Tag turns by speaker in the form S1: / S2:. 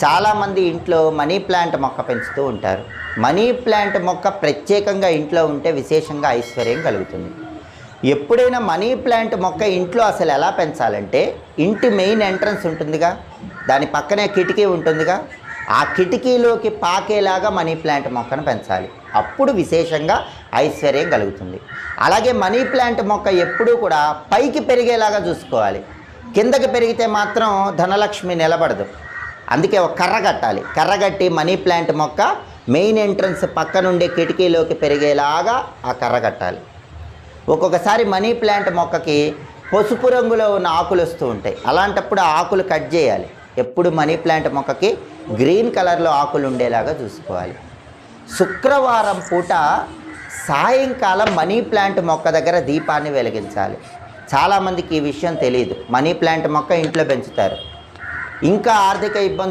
S1: చాలామంది ఇంట్లో money plant మొక్క పెంచుతూ ఉంటారు. మనీ ప్లాంట్ మొక్క ప్రత్యేకంగా ఇంట్లో ఉంటే విశేషంగా ఐశ్వర్యం కలుగుతుంది. ఎప్పుడైనా మనీ ప్లాంట్ మొక్క ఇంట్లో అసలు ఎలా పెంచాలంటే, ఇంటి మెయిన్ ఎంట్రన్స్ ఉంటుందిగా, దాని పక్కనే కిటికీ ఉంటుందిగా, ఆ కిటికీలోకి పాకేలాగా మనీ ప్లాంట్ మొక్కను పెంచాలి. అప్పుడు విశేషంగా ఐశ్వర్యం కలుగుతుంది. అలాగే మనీ ప్లాంట్ మొక్క ఎప్పుడూ కూడా పైకి పెరిగేలాగా చూసుకోవాలి. కిందకి పెరిగితే మాత్రం ధనలక్ష్మి నిలబడదు. అందుకే ఒక కర్ర కట్టాలి. కర్ర కట్టి మనీ ప్లాంట్ మొక్క మెయిన్ ఎంట్రన్స్ పక్క నుండి కిటికీలోకి పెరిగేలాగా ఆ కర్ర కట్టాలి. ఒక్కొక్కసారి మనీ ప్లాంట్ మొక్కకి పసుపు రంగులో ఉన్న ఆకులు వస్తూ ఉంటాయి. అలాంటప్పుడు ఆ ఆకులు కట్ చేయాలి. ఎప్పుడు మనీ ప్లాంట్ మొక్కకి గ్రీన్ కలర్లో ఆకులు ఉండేలాగా చూసుకోవాలి. శుక్రవారం పూట సాయంకాలం మనీ ప్లాంట్ మొక్క దగ్గర దీపాన్ని వెలిగించాలి. చాలామందికి ఈ విషయం తెలియదు. మనీ ప్లాంట్ మొక్క ఇంట్లో పెంచుతారు. ఇంకా ఆర్థిక ఇబ్బంది